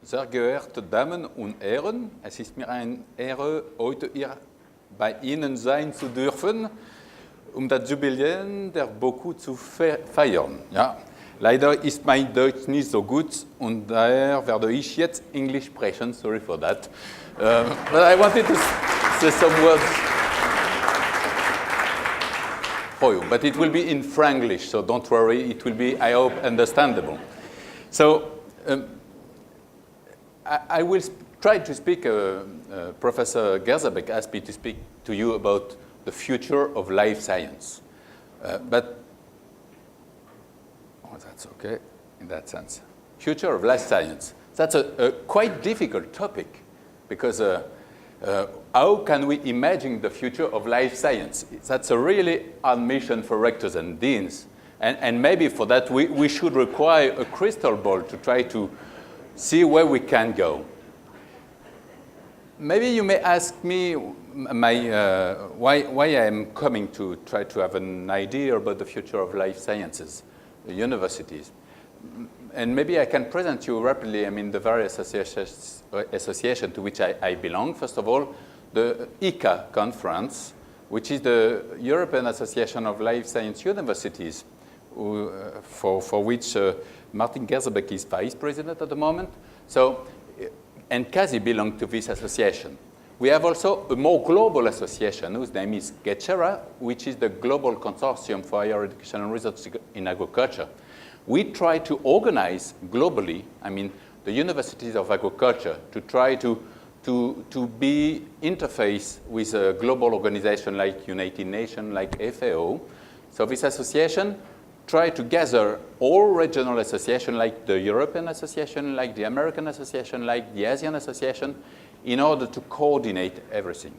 Sehr geehrte Damen und Herren, es ist mir eine Ehre, heute hier bei Ihnen sein zu dürfen, das Jubiläum der BOKU zu feiern. Ja. Leider ist mein Deutsch nicht so gut und daher werde ich jetzt Englisch sprechen. Sorry for that. But I wanted to say some words for you. But it will be in Franglish, so don't worry. It will be, I hope, understandable. So I will try to speak. Professor Gerzabek asked me to speak to you about the future of life science. But that's okay in that sense. Future of life science. That's a quite difficult topic because how can we imagine the future of life science? That's a really hard mission for rectors and deans. And maybe for that we should require a crystal ball to try to see where we can go. Maybe you may ask me why I am coming to try to have an idea about the future of life sciences, the universities. And maybe I can present you rapidly, the various associations to which I belong. First of all, the ICA conference, which is the European Association of Life Science Universities, for which Martin Gerzabek is vice president at the moment. So, and Kazi belongs to this association. We have also a more global association whose name is GCHERA, which is the Global Consortium for Higher Education and Research in Agriculture. We try to organize globally, the universities of agriculture to try to be interface with a global organization like United Nations, like FAO. So this association try to gather all regional associations like the European Association, like the American Association, like the Asian Association, in order to coordinate everything.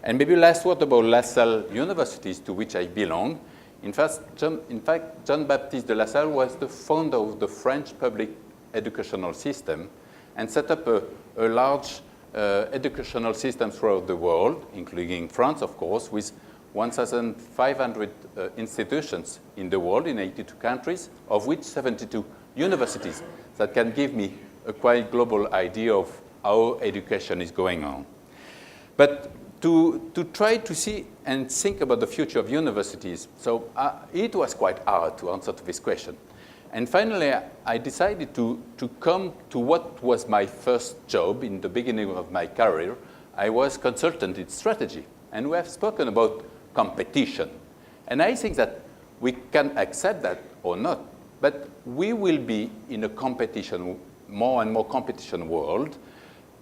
And maybe last word about La Salle universities to which I belong. In fact, Jean-Baptiste de La Salle was the founder of the French public educational system and set up a large educational system throughout the world, including France, of course, with 1,500 institutions in the world in 82 countries, of which 72 universities. That can give me a quite global idea of how education is going on. But to try to see and think about the future of universities, so it was quite hard to answer to this question. And finally, I decided to come to what was my first job in the beginning of my career. I was consultant in strategy, and we have spoken about competition. And I think that we can accept that or not, but we will be in a competition, more and more competition world.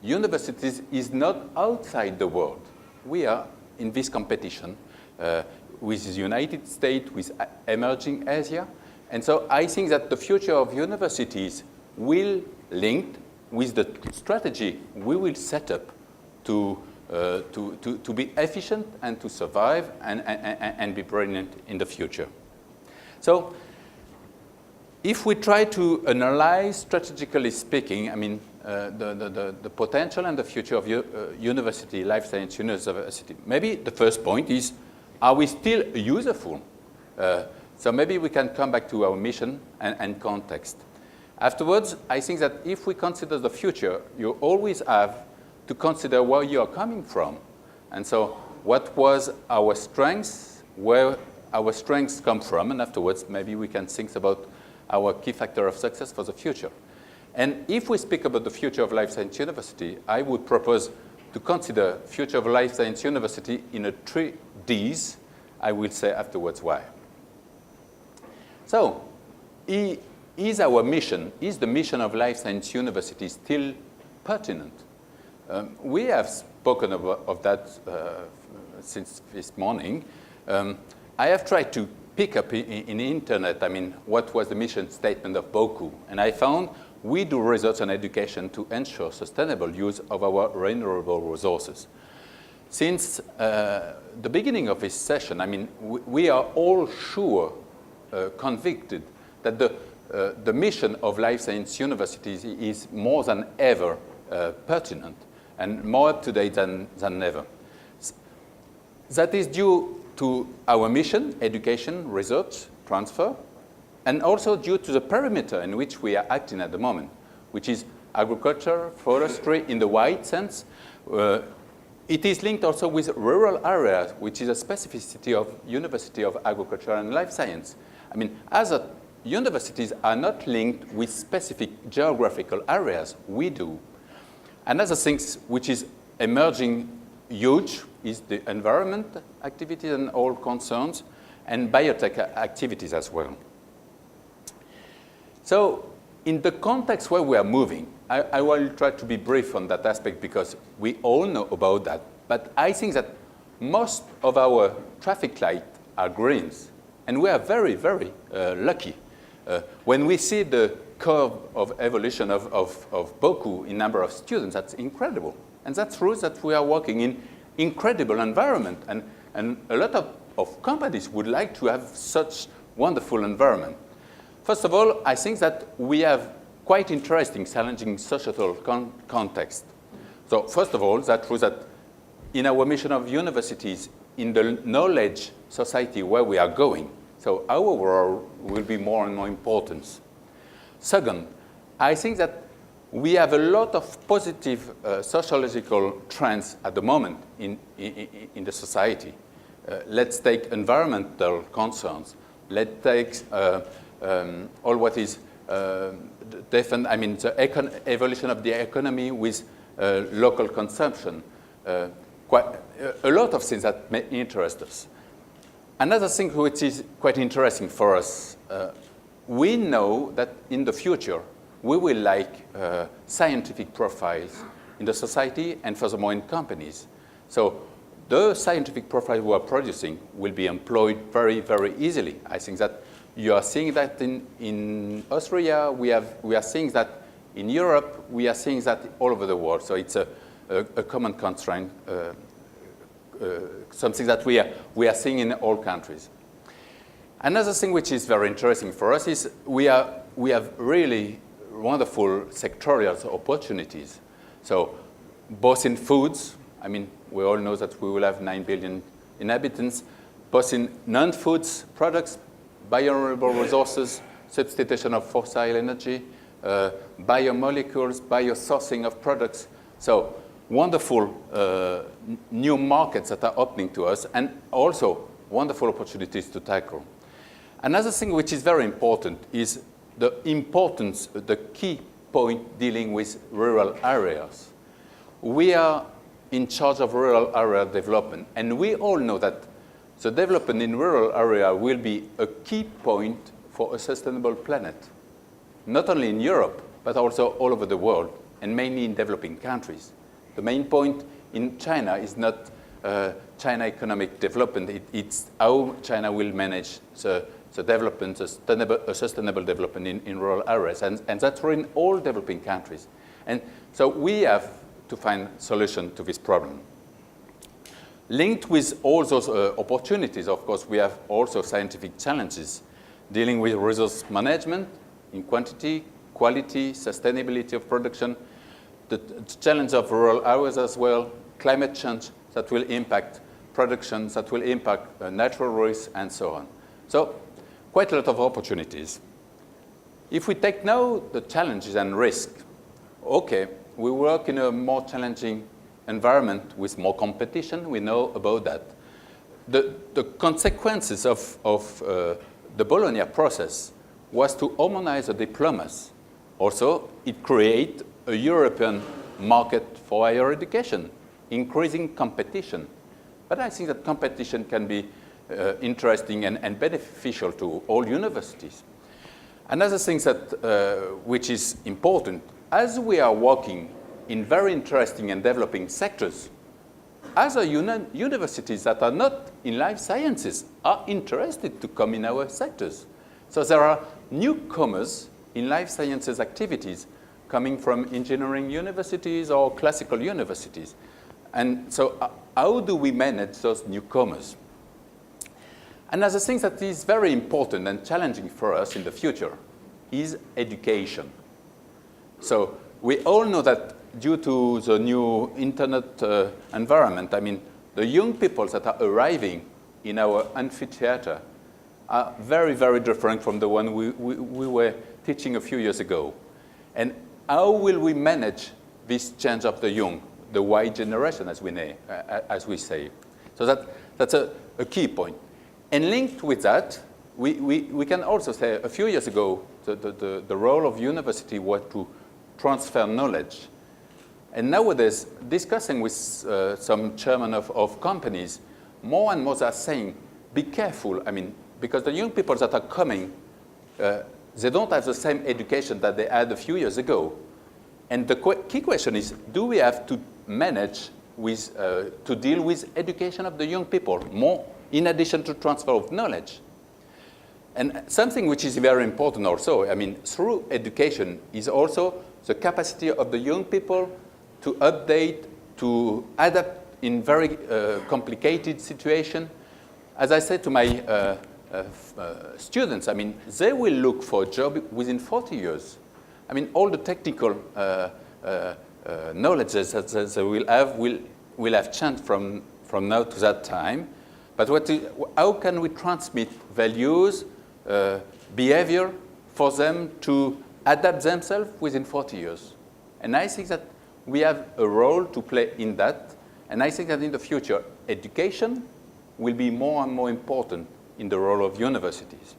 Universities is not outside the world. We are in this competition with the United States, with emerging Asia. And so I think that the future of universities will link with the strategy we will set up to be efficient and to survive and be brilliant in the future. So if we try to analyze, strategically speaking, the potential and the future of university, life science university, maybe the first point is, are we still useful? So maybe we can come back to our mission and context. Afterwards, I think that if we consider the future, you always have to consider where you are coming from. And so what was our strengths, where our strengths come from, and afterwards maybe we can think about our key factor of success for the future. And if we speak about the future of life science university, I would propose to consider future of life science university in a 3 Ds. I will say afterwards why. So, is our mission, is the mission of life science university still pertinent? We have spoken of that since this morning. I have tried to pick up in the internet, what was the mission statement of BOKU, and I found we do research and education to ensure sustainable use of our renewable resources. Since the beginning of this session, we are all sure, convicted that the mission of life science universities is more than ever pertinent and more up to date than ever. That is due to our mission, education, research, transfer, and also due to the perimeter in which we are acting at the moment, which is agriculture, forestry in the wide sense. It is linked also with rural areas, which is a specificity of University of Agriculture and Life Science. I mean, other universities are not linked with specific geographical areas. We do. Another thing which is emerging huge is the environment activities and all concerns, and biotech activities as well. So in the context where we are moving, I will try to be brief on that aspect because we all know about that. But I think that most of our traffic lights are greens. And we are very, very lucky. When we see the curve of evolution of Boku in number of students, that's incredible. And that proves that we are working in incredible environment. And a lot of companies would like to have such wonderful environment. First of all, I think that we have quite interesting, challenging societal context. So first of all, that proves that in our mission of universities, in the knowledge society where we are going, so our role will be more and more important. Second, I think that we have a lot of positive sociological trends at the moment in the society. Let's take environmental concerns. Let's take all what is the evolution of the economy with local consumption. Quite a lot of things that may interest us. Another thing which is quite interesting for us, we know that in the future we will like scientific profiles in the society and furthermore in companies. So the scientific profile we are producing will be employed very, very easily. I think that you are seeing that in Austria, we are seeing that in Europe, we are seeing that all over the world. So it's a common constraint, something that we are seeing in all countries. Another thing which is very interesting for us is we have really wonderful sectorial opportunities. So both in foods, I mean, we all know that we will have 9 billion inhabitants, both in non-foods products, biorenewable resources, substitution of fossil energy, biomolecules, biosourcing of products. So wonderful new markets that are opening to us and also wonderful opportunities to tackle. Another thing which is very important is the importance, the key point dealing with rural areas. We are in charge of rural area development, and we all know that the development in rural area will be a key point for a sustainable planet, not only in Europe, but also all over the world, and mainly in developing countries. The main point in China is not China economic development, it's how China will manage the development, sustainable development in rural areas, and that's true in all developing countries. And so we have to find solution to this problem. Linked with all those opportunities, of course, we have also scientific challenges dealing with resource management in quantity, quality, sustainability of production, the challenge of rural areas as well, climate change that will impact production, that will impact natural risks, and so on. So quite a lot of opportunities. If we take now the challenges and risks, okay, we work in a more challenging environment with more competition, we know about that. The consequences of the Bologna process was to harmonize the diplomas. Also, it created a European market for higher education, increasing competition. But I think that competition can be interesting and beneficial to all universities. Another thing that, which is important, as we are working in very interesting and developing sectors, other universities that are not in life sciences are interested to come in our sectors. So there are newcomers in life sciences activities coming from engineering universities or classical universities. And so how do we manage those newcomers? Another thing that is very important and challenging for us in the future is education. So we all know that due to the new internet environment, I mean, the young people that are arriving in our amphitheater are very, very different from the one we were teaching a few years ago. And how will we manage this change of the young, the Y generation, as we say? So that's a key point. And linked with that, we can also say a few years ago, the role of university was to transfer knowledge. And nowadays, discussing with some chairmen of companies, more and more they are saying, be careful. I mean, because the young people that are coming, they don't have the same education that they had a few years ago. And the key question is, do we have to manage with, to deal with education of the young people more in addition to transfer of knowledge? And something which is very important also, I mean, through education is also the capacity of the young people to update, to adapt in very complicated situation. As I said to my students, I mean, they will look for a job within 40 years. I mean, all the technical knowledge that they will have changed from now to that time. But how can we transmit values, behavior for them to adapt themselves within 40 years? And I think that we have a role to play in that. And I think that in the future, education will be more and more important in the role of universities.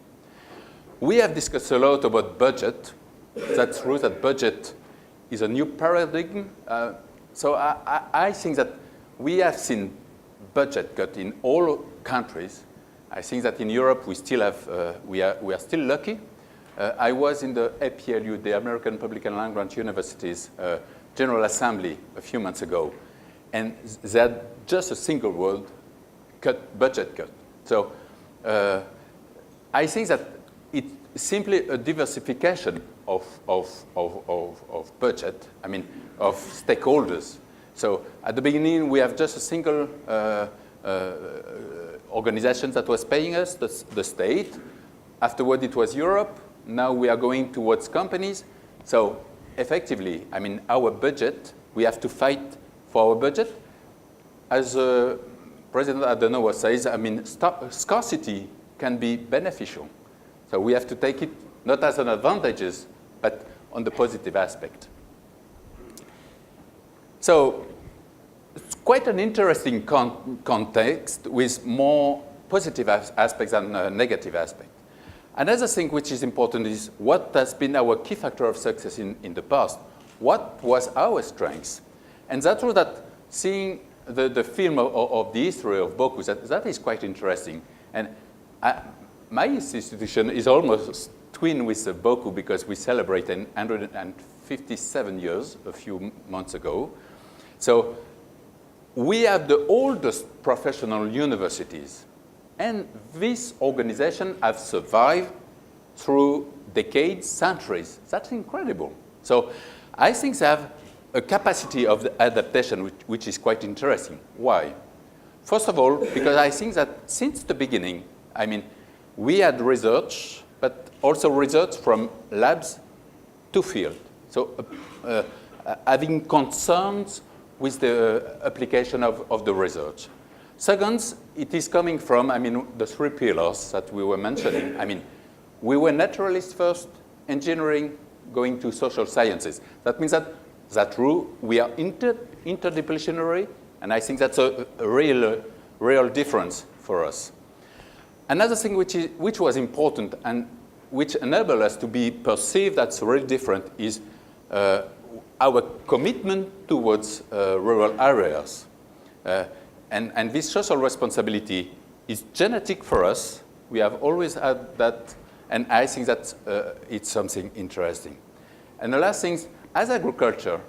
We have discussed a lot about budget. That's true that budget is a new paradigm. So I think that we have seen budget cut in all countries. I think that in Europe we still have, we are still lucky. I was in the APLU, the American Public and Land-Grant Universities General Assembly a few months ago, and they had just a single word, budget cut. So I think that it's simply a diversification of budget, I mean, of stakeholders. So at the beginning, we have just a single organization that was paying us, the state. Afterward, it was Europe. Now we are going towards companies. So effectively, I mean, our budget, we have to fight for our budget. As President Adenauer says, I mean, scarcity can be beneficial. So we have to take it not as an advantage, but on the positive aspect. So it's quite an interesting context with more positive aspects than negative aspects. Another thing which is important is what has been our key factor of success in the past. What was our strengths? And that's true that seeing the film of the history of Boku, that is quite interesting. And my institution is almost twin with Boku because we celebrated 157 years a few months ago. So we have the oldest professional universities. And this organization has survived through decades, centuries. That's incredible. So I think they have a capacity of the adaptation which is quite interesting. Why? First of all, because I think that since the beginning, I mean, we had research, but also research from labs to field. So having concerns with the application of the research. Second, it is coming from, I mean, the three pillars that we were mentioning. I mean, we were naturalists first, engineering, going to social sciences. That means that true, we are interdisciplinary, and I think that's a real difference for us. Another thing which was important and which enabled us to be perceived as really different is our commitment towards rural areas. And this social responsibility is genetic for us. We have always had that, and I think that it's something interesting. And the last thing, as agriculture,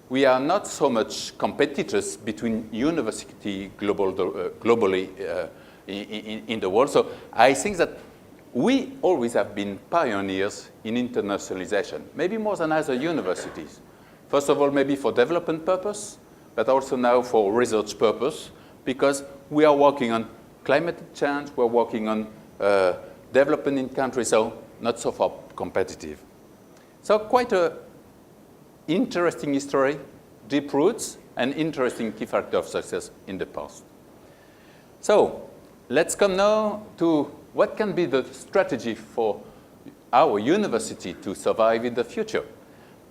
we are not so much competitors between university globally in the world. So I think that we always have been pioneers in internationalization, maybe more than other universities. First of all, maybe for development purpose, but also now for research purpose, because we are working on climate change, we're working on development in countries, so not so far competitive. So quite an interesting history, deep roots, and interesting key factor of success in the past. So let's come now to what can be the strategy for our university to survive in the future.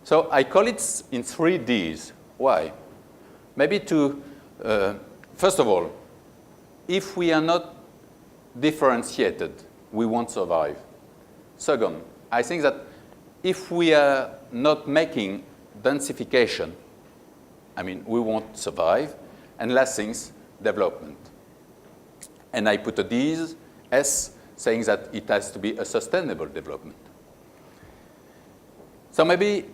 So I call it in 3 Ds. Why? Maybe to, first of all, if we are not differentiated, we won't survive. Second, I think that if we are not making densification, I mean, we won't survive. And last things, development. And I put a D's, S, saying that it has to be a sustainable development. So maybe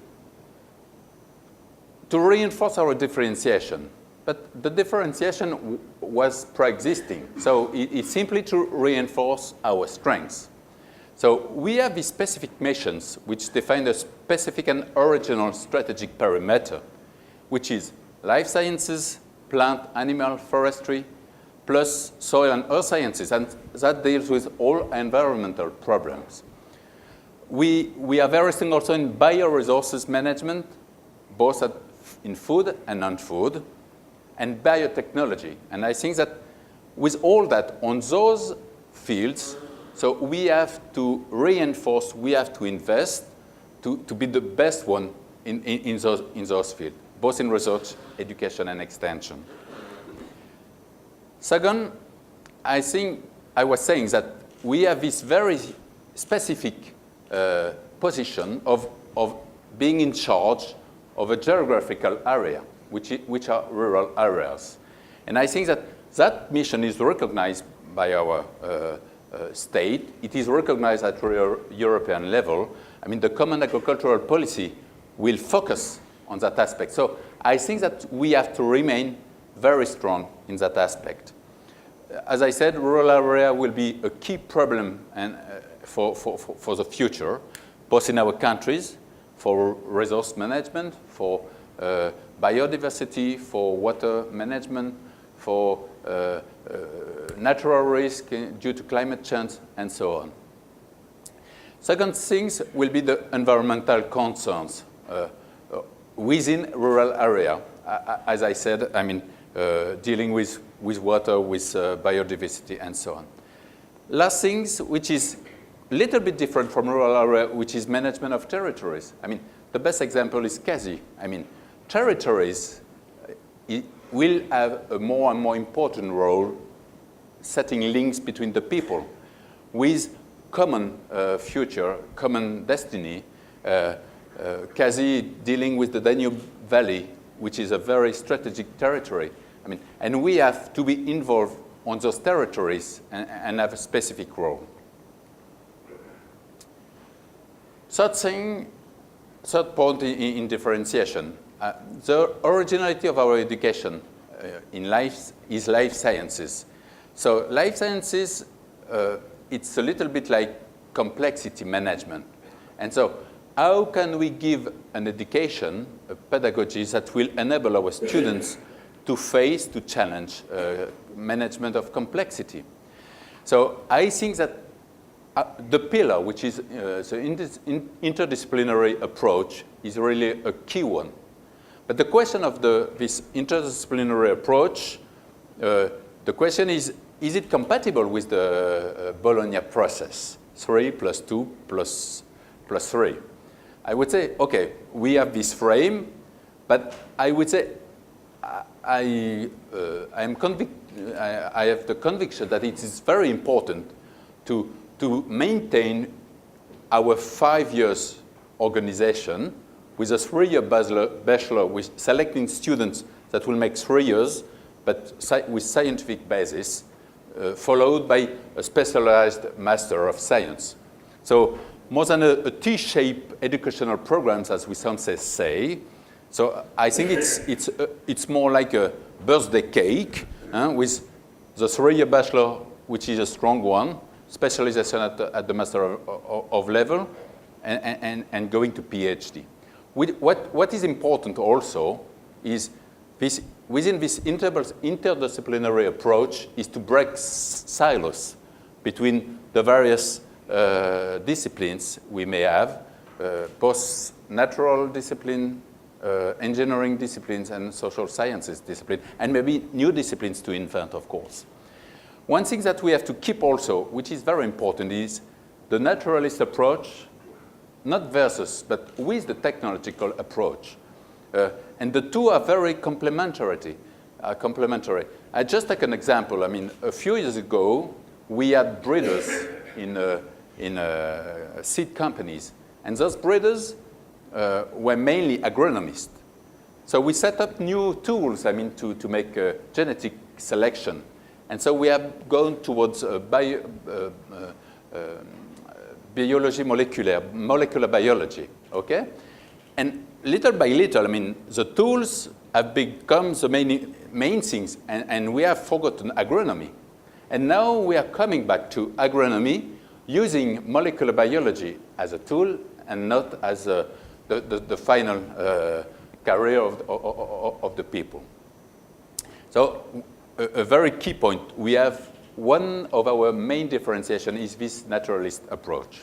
to reinforce our differentiation, but the differentiation was pre-existing. So it's simply to reinforce our strengths. So we have these specific missions which define a specific and original strategic perimeter, which is life sciences, plant, animal, forestry, plus soil and earth sciences, and that deals with all environmental problems. We are very strong also in bioresources management, both in food and non-food, and biotechnology. And I think that with all that on those fields, so we have to reinforce, we have to invest to be the best one in those fields, both in research, education, and extension. Second, I think I was saying that we have this very specific position of being in charge of a geographical area, which are rural areas. And I think that that mission is recognized by our state. It is recognized at European level. I mean, the common agricultural policy will focus on that aspect. So I think that we have to remain very strong in that aspect. As I said, rural area will be a key problem and, for the future, both in our countries, for resource management, for biodiversity, for water management, for natural risk due to climate change, and so on. Second things will be the environmental concerns within rural area. As I said, I mean, dealing with water, with biodiversity, and so on. Last things, which is a little bit different from rural area, which is management of territories. I mean, the best example is Kazi. I mean, territories will have a more and more important role setting links between the people with common future, common destiny. Kazi dealing with the Danube Valley, which is a very strategic territory. I mean, and we have to be involved on those territories and have a specific role. Third point in differentiation. The originality of our education in life is life sciences. So life sciences, it's a little bit like complexity management. And so how can we give an education, a pedagogy that will enable our students to face, to challenge management of complexity? So I think that the pillar, which is the interdisciplinary approach, is really a key one. But the question of this interdisciplinary approach, the question is it compatible with the Bologna process? 3 + 2 + 3. I would say, okay, we have this frame, but I would say I have the conviction that it is very important to maintain our 5 years organization with a 3-year bachelor with selecting students that will make 3 years, but with scientific basis, followed by a specialized Master of Science. So more than a T-shaped educational programs, as we sometimes say. So I think it's more like a birthday cake with the 3-year bachelor, which is a strong one, specialization at the master of level, and going to PhD. What is important also is within this interdisciplinary approach is to break silos between the various disciplines we may have, both natural discipline, engineering disciplines, and social sciences discipline, and maybe new disciplines to invent, of course. One thing that we have to keep also, which is very important, is the naturalist approach not versus, but with the technological approach. And the two are very complementary. I just take an example. I mean, a few years ago, we had breeders in seed companies, and those breeders were mainly agronomists. So we set up new tools, I mean, to make genetic selection. And so we have gone towards biology molecular biology, okay? And little by little, I mean, the tools have become the main things, and we have forgotten agronomy. And now we are coming back to agronomy using molecular biology as a tool and not as the final career of the people. So a very key point, we have one of our main differentiation is this naturalist approach.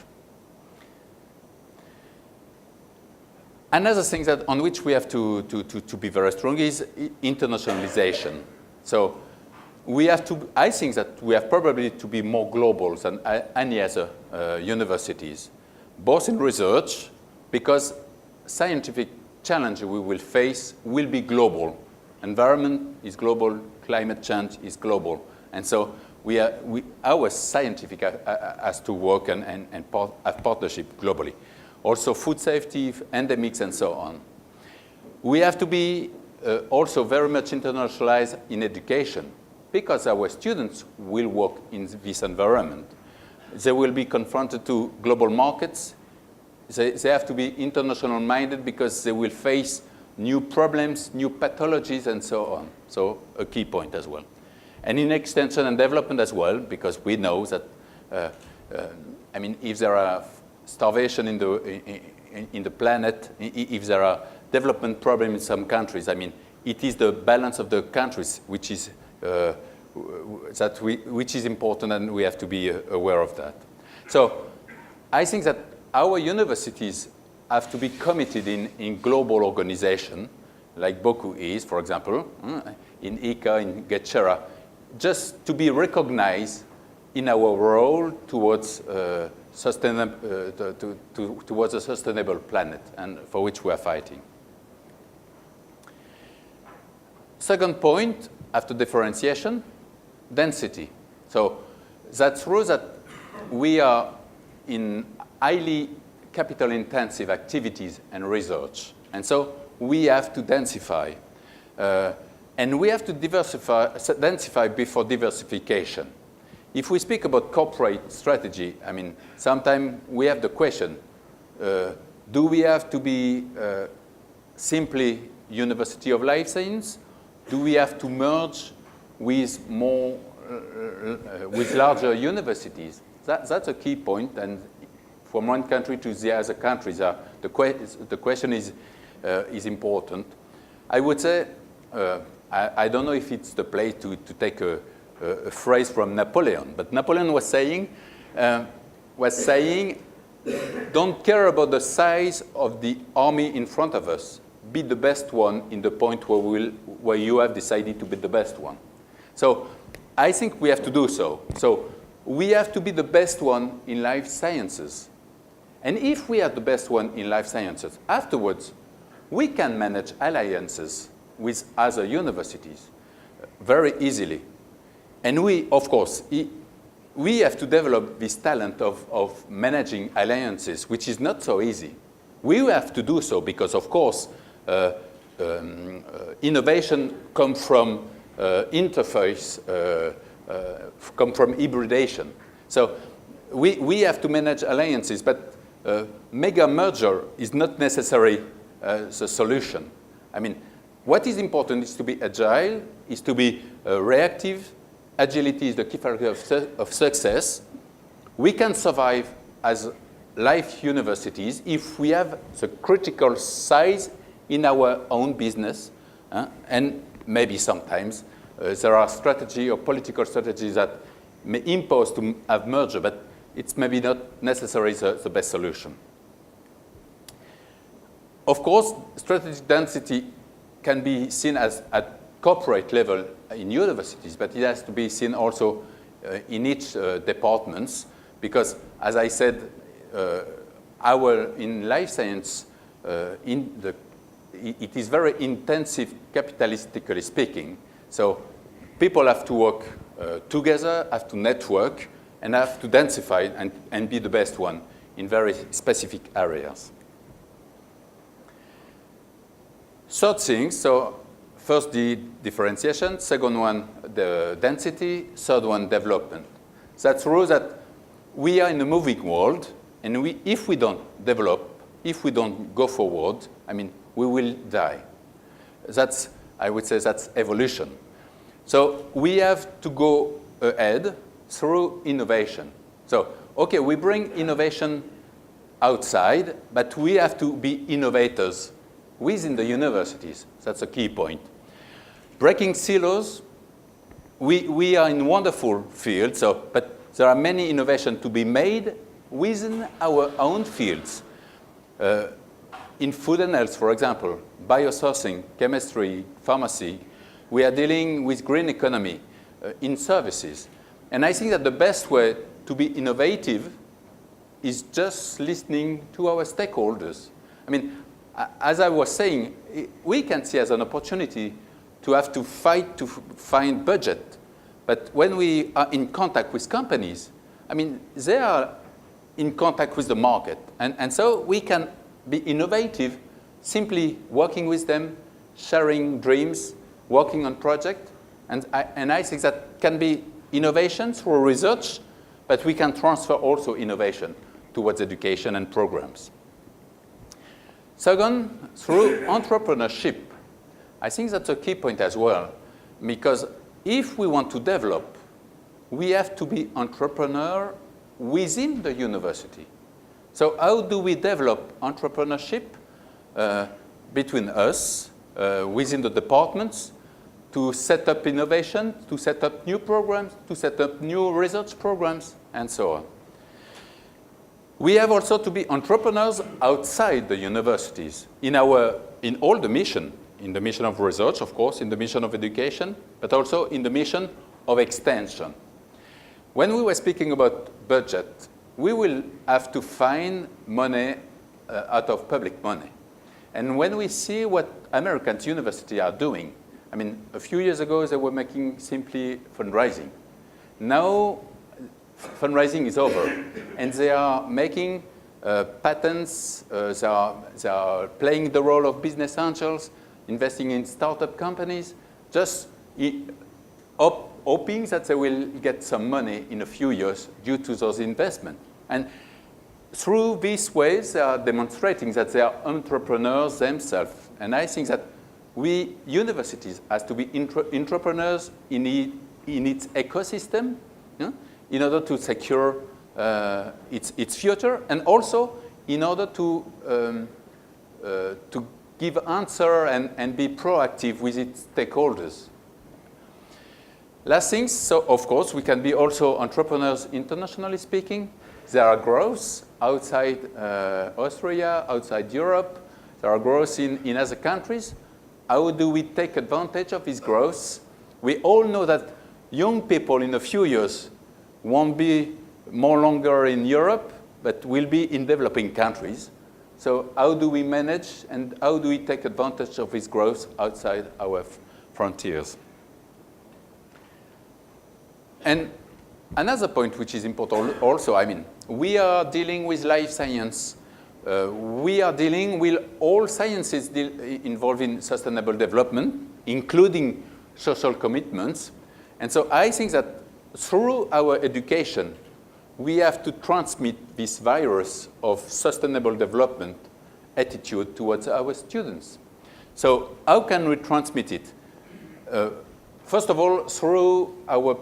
Another thing that on which we have to be very strong is internationalization. So we have to, I think that we have probably to be more global than any other universities, both in research, because scientific challenge we will face will be global. Environment is global, climate change is global. And so our scientific has to work and have partnership globally. Also food safety, endemics, and so on. We have to be also very much internationalized in education because our students will work in this environment. They will be confronted to global markets. They have to be international minded because they will face new problems, new pathologies, and so on. So a key point as well. And in extension and development as well, because we know that, I mean, if there are starvation in the planet, if there are development problems in some countries, I mean, it is the balance of the countries which is which is important, and we have to be aware of that. So I think that our universities have to be committed in global organization, like BOKU is, for example, in ICA, in GCHERA, just to be recognized in our role towards towards a sustainable planet, and for which we are fighting. Second point, after differentiation, density. So that's true that we are in highly capital-intensive activities and research, and so we have to densify. And we have to densify before diversification. If we speak about corporate strategy, I mean, sometimes we have the question, do we have to be simply University of Life Science? Do we have to merge with more, with larger universities? That's a key point, and from one country to the other countries, the question is important. I would say, I don't know if it's the place to take a phrase from Napoleon, but Napoleon was saying, don't care about the size of the army in front of us. Be the best one in the point where you have decided to be the best one. So I think we have to do so. So we have to be the best one in life sciences. And if we are the best one in life sciences, afterwards, we can manage alliances with other universities very easily. And we, of course, we have to develop this talent of managing alliances, which is not so easy. We have to do so because, of course, innovation comes from interface, come from hybridation. So we have to manage alliances, but mega merger is not necessarily the solution. I mean, what is important is to be agile, is to be reactive. Agility is the key factor of success. We can survive as life universities if we have the critical size in our own business, and maybe sometimes there are strategy or political strategies that may impose to have merger, but it's maybe not necessarily the best solution. Of course, strategic density can be seen as at corporate level in universities, but it has to be seen also in each departments, because as I said, in life science, it is very intensive capitalistically speaking. So people have to work together, have to network, and have to densify and be the best one in very specific areas. Third thing, so first the differentiation, second one the density, third one development. That's true that we are in a moving world, and if we don't develop, if we don't go forward, I mean, we will die. I would say that's evolution. So we have to go ahead through innovation. So, okay, we bring innovation outside, but we have to be innovators within the universities. That's a key point. Breaking silos, we are in wonderful fields, but there are many innovations to be made within our own fields. In food and health, for example, biosourcing, chemistry, pharmacy, we are dealing with green economy in services. And I think that the best way to be innovative is just listening to our stakeholders. I mean, as I was saying, we can see as an opportunity to have to fight to find budget. But when we are in contact with companies, I mean, they are in contact with the market. And so we can be innovative simply working with them, sharing dreams, working on projects. And I think that can be innovation through research, but we can transfer also innovation towards education and programs. Second, through entrepreneurship. I think that's a key point as well, because if we want to develop, we have to be entrepreneur within the university. So how do we develop entrepreneurship between us, within the departments, to set up innovation, to set up new programs, to set up new research programs, and so on. We have also to be entrepreneurs outside the universities in all the mission, in the mission of research, of course, in the mission of education, but also in the mission of extension. When we were speaking about budget, we will have to find money out of public money. And when we see what American universities are doing, I mean, a few years ago, they were making simply fundraising. Now, fundraising is over, and they are making patents, they are playing the role of business angels, investing in startup companies, just hoping that they will get some money in a few years due to those investments. And through these ways, they are demonstrating that they are entrepreneurs themselves. And I think that we, universities, has to be entrepreneurs in its ecosystem, yeah, in order to secure its future, and also in order to give answer and be proactive with its stakeholders. Last thing, so of course, we can be also entrepreneurs internationally speaking. There are growths outside Austria, outside Europe. There are growths in other countries. How do we take advantage of these growths? We all know that young people in a few years won't be more longer in Europe, but will be in developing countries. So how do we manage and how do we take advantage of this growth outside our frontiers? And another point which is important also, I mean, we are dealing with life science. We are dealing with all sciences involved in sustainable development, including social commitments. And so I think that through our education, we have to transmit this virus of sustainable development attitude towards our students. So how can we transmit it? First of all, through our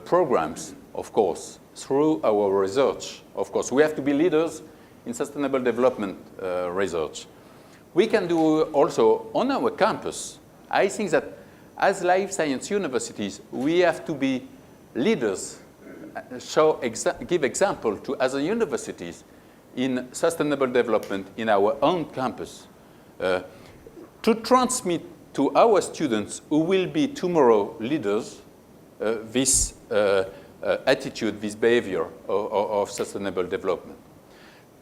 programs, of course, through our research, of course. We have to be leaders in sustainable development research. We can do also on our campus. I think that as life science universities, we have to be leaders, give example to other universities in sustainable development in our own campus, to transmit to our students who will be tomorrow leaders this attitude, this behavior of sustainable development.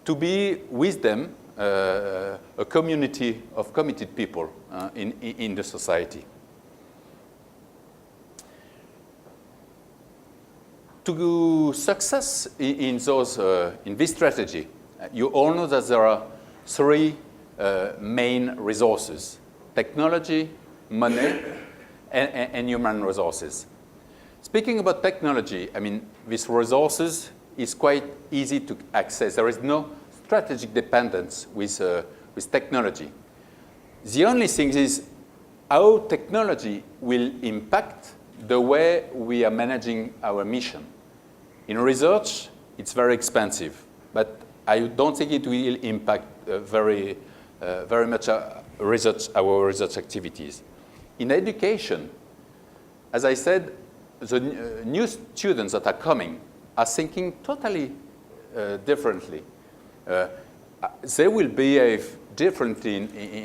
to be with them a community of committed people in the society. To success in this strategy, you all know that there are three main resources: technology, money, and human resources. Speaking about technology, I mean, these resources is quite easy to access. There is no strategic dependence with technology. The only thing is how technology will impact the way we are managing our mission. In research, it's very expensive, but I don't think it will impact very much our research activities. In education, as I said, the new students that are coming are thinking totally differently. They will behave differently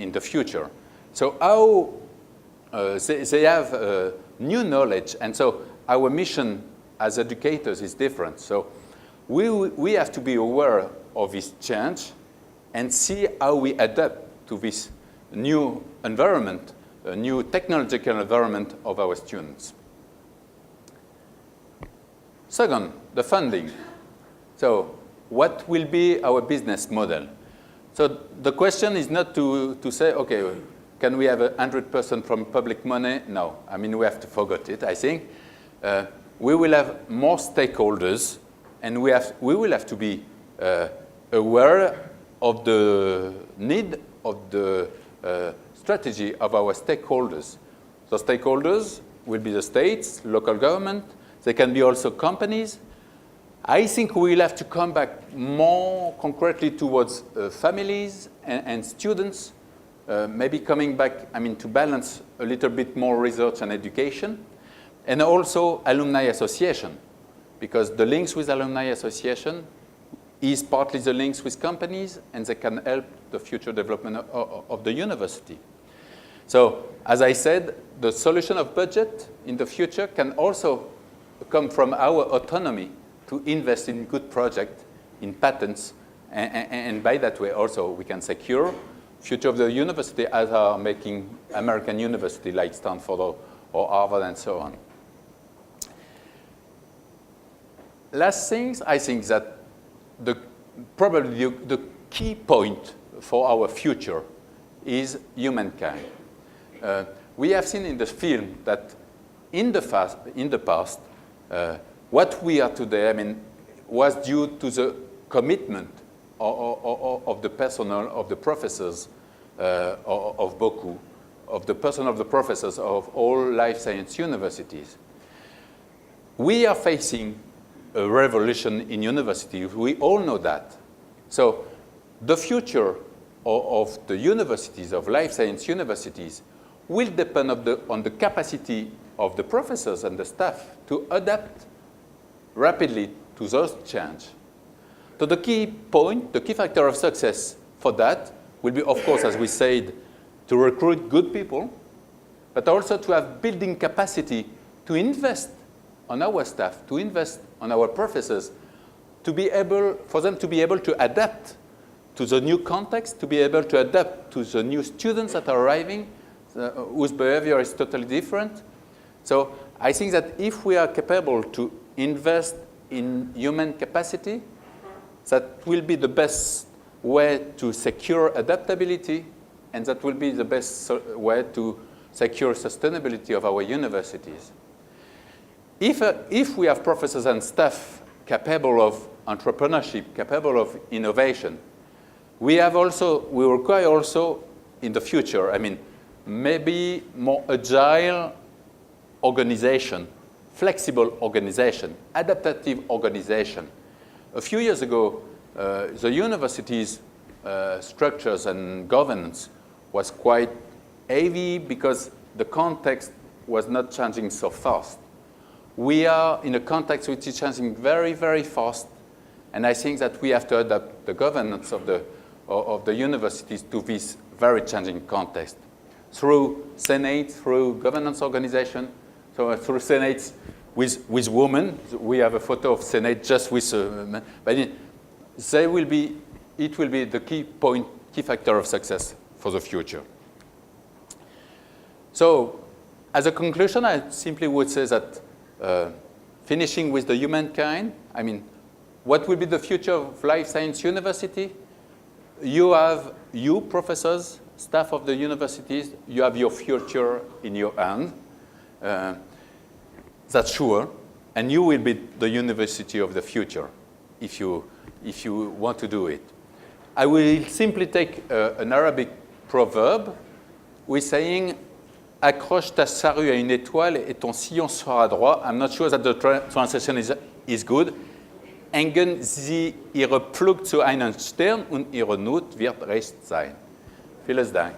in the future. So how they have new knowledge, and so our mission as educators is different. So we have to be aware of this change and see how we adapt to this new environment, a new technological environment of our students. Second, the funding. So what will be our business model? So the question is not to say, okay, can we have 100% from public money? No, I mean, we have to forget it, I think. We will have more stakeholders, and we will have to be aware of the need of the strategy of our stakeholders. The stakeholders will be the states, local government. They can be also companies. I think we will have to come back more concretely towards families and students, maybe coming back, I mean, to balance a little bit more research and education, and also alumni association, because the links with alumni association is partly the links with companies, and they can help the future development of the university. So, as I said, the solution of budget in the future can also come from our autonomy to invest in good projects, in patents, and by that way also we can secure future of the university as are making American university like Stanford or Harvard and so on. Last things, I think that probably the key point for our future is humankind. We have seen in the film that in the past, what we are today, I mean, was due to the commitment of the personnel, of the professors of Boku, of the personnel of the professors of all life science universities. We are facing a revolution in universities. We all know that. So the future of the universities, of life science universities, will depend on the capacity of the professors and the staff to adapt rapidly to those changes. So the key point, the key factor of success for that will be, of course, as we said, to recruit good people, but also to have building capacity to invest on our staff, to invest on our professors, for them to be able to adapt to the new context, to be able to adapt to the new students that are arriving, whose behavior is totally different. So I think that if we are capable to invest in human capacity, that will be the best way to secure adaptability, and that will be the best way to secure sustainability of our universities. If we have professors and staff capable of entrepreneurship, capable of innovation, we require also in the future, I mean, maybe more agile organization, flexible organization, adaptive organization. A few years ago, the university's structures and governance was quite heavy because the context was not changing so fast. We are in a context which is changing very, very fast, and I think that we have to adapt the governance of the universities to this very changing context. Through Senate, through governance organization, so through Senates with women. We have a photo of Senate just with men. But they will be it will be the key factor of success for the future. So, as a conclusion, I simply would say that finishing with the humankind, I mean, what will be the future of life science university? You have, you professors, staff of the universities, you have your future in your hand. That's sure. And you will be the university of the future if you want to do it. I will simply take an Arabic proverb with saying, accroche ta charrue à une étoile et ton sillon sera droit. I'm not sure that the translation is good. Hängen Sie Ihre Pflug zu einem Stern und Ihre Not wird recht sein. Vielen Dank.